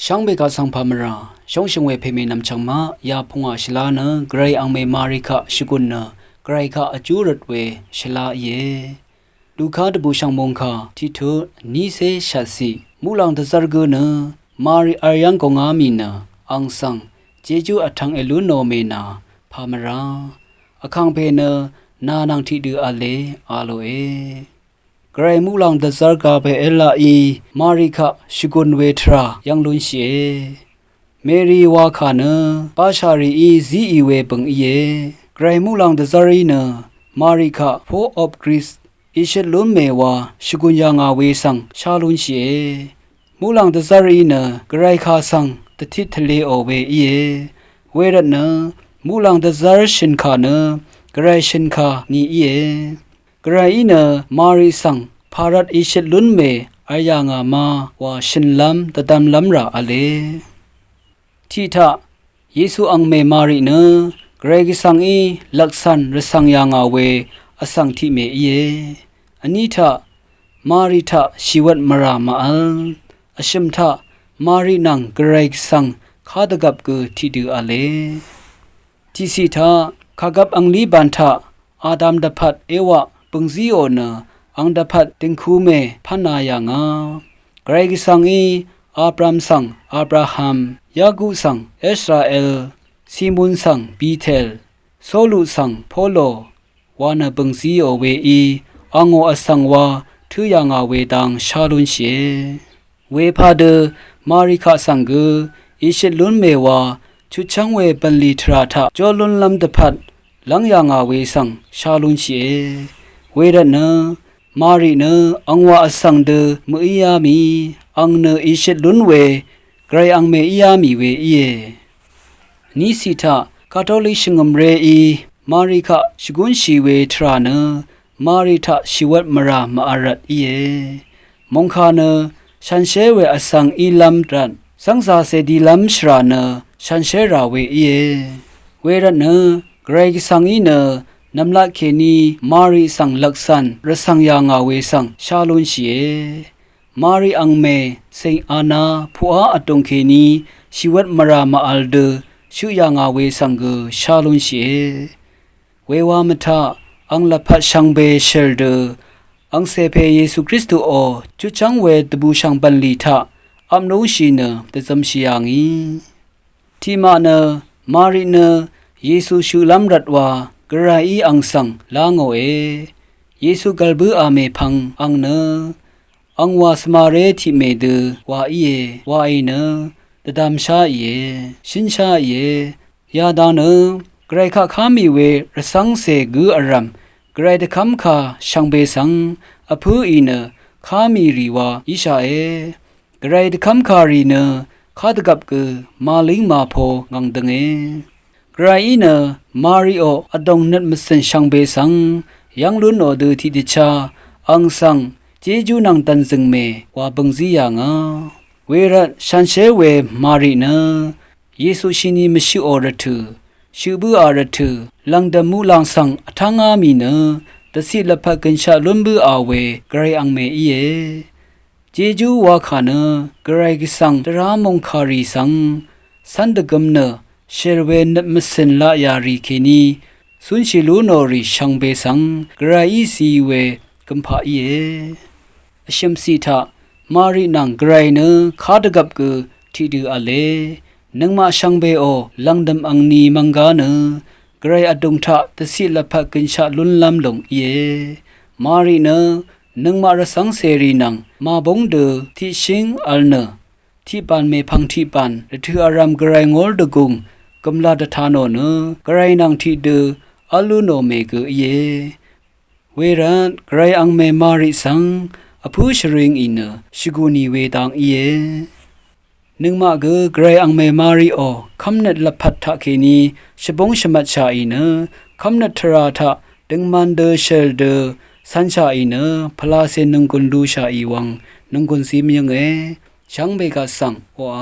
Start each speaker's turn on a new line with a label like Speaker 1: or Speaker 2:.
Speaker 1: ช่างเบกาสังพามราช่องชงเวเพเมนำชังมายาพงอาชลาเนไกรอังเมมาริคะชิกุนเนไกรคะอจูรดเวชลาเยดูคาดบูช่างมงคาที่ทุนีเซชัดสิมูลังตะซาร์กเนมาริอายังกงอามีเนอังสังเจจูอัทังเอลุโนเมนาพามราอคังเพเนนานังที่ดูอาเลอาโลเอไกรมูลังตะซาร์กาเปเอลาอีมาริคะชิกุนเวทรายังลุนเชเมรีวาคาเนปาชารีอีซีอีเวปังเยไกรมูลังตะซารีเนมาริคะโฟออฟกรีสอิเชลุนเมวาชิกุนยังอาเวสังชาลุนเชมูลังตะซารีเนไกรคาสังตะทิทะเลโอเวเยเวรเนมูลังตะซาร์ชินคาเนไกรชินคานีเยไกรอีเนมาริสังพารัตอิเชลุนเมอายางามาวาชินลัมตะดัมลัมราอเลทีทะเยซูอังเมมาริเนไกรกิสังอีลักษันรสังยางาเวอสังทิเมเยอันนี้ทะมาริทะชีวัตมรามาอัลอชิมทะมารินังไกรกิสังคาดกับกุที่ดูอเลที่สิทะขากกับอังลีบันทะอาดัมดพัดเอวะปุงซีโอเนอังดพัดติงคูเมพันนายางาไกรกิสังอีอับรามสังอับราฮัมยากูสังอิสราเอลซิมุนสังบีเทลโซลูสังโพโลวานาปุงซีโอเวอีอังโออสังวาทุยางาเวดังชาลุนเชเวพาเดมาริคาสังกอิเชลุนเมวาชุชังเวปันลีทราทะจอลุนลัมดพัดลังยางาเวสังชาลุนเชเวรเนมาริเนอังวาอสังเดมุอียามีอังเนอิเชลุนเวไกรอังเมอียามีเวเยนิสิทะคาทอลิกชงมเรอีมาริคะชกุนชีเวทราเนมาริทะชิวัตมรามาอารัตเยมงคาเนชันเชเวอสังอีลัมรันสังซาเซดีลัมชราเนชันเชราเวเยเวรเนไกรกิสังอีเนนำละเคนีมาริสังลักษันรสังยางาเวสังชาลุนเชมาริอังเมเซงอานาผัวอตงเคนีชีวัตมรามาอัลเดชุยางาเวสังกชาลุนเชเววามทะอังละพัดชังเบเชลเดอังเซเพเยซูคริสต์โอจุจังเวตบูชังบันลีทะอัมโนชีเนตซัมชียางีทีมาเนมาริเนเยซูชูลัมรัดวากระอีอังสังลางโอเอเยซูกัลบูอาเมพังอังเนอังวาสมาเรทิเมเดวาอีเยวาอีเนตดามชาเยชินชาเยยาดานไกรคาคามีเวรสังเซกูอารัมไกรดคัมคาชังเบสังอพูอีเนคามีรีวาอิชาเอไกรดคัมคารีเนคาดกับกูมาลิงมาโพงังดงเอไกรอีเนมาริโออดงนัดมสันชังเบสังยังลุนโอดูที่ดิชาอังสังเจจูนังตันซึงเมวาบังซียางาเวรัชันเชเวมาริเนเยซูชินีมชิโอรทูชูบูอาระทูลังดมูลังสังอทังอามีเนตสิลพักันชาลุนบูอาเวไกรอังเมอีเยเจจูวาคาเนไกรกิสังตรามงคารีสังสันดกมเนเชรเวนมสินลายารีเคนีสุนชิลูโนริชังเบสังไกรอีซีเวกัมพาเยอชิมสีทะมารินังไกรเนคาดกับกูที่ดูอเลนังมาชังเบโอลังดำอังนีมังกาเนไกรอดงทะตสิลพักินชาลุนลำลงเยมาริเนนังมารสังเสรีนังมาบงเดที่ชิงอัลเนที่ปานเมพังที่ปานหรืออารามไกรงอลดกุงกำลาดทานโนเนไกรนังที่เดอัลูโนเมกเยเวรันไกรอังเมมาริสังอภูชริงอินชิกุนีเวดังเยนึงมาเกไกรอังเมมาริโอคำนัดละพัดทะเคนีชบงชมัดชาอินคำนัดทราทะดึงมันเดเชลเดสันชาอินพลาเซนึงกุนดูชาอีวังนึงกุนซีมยังเอช่างเบกาสังวา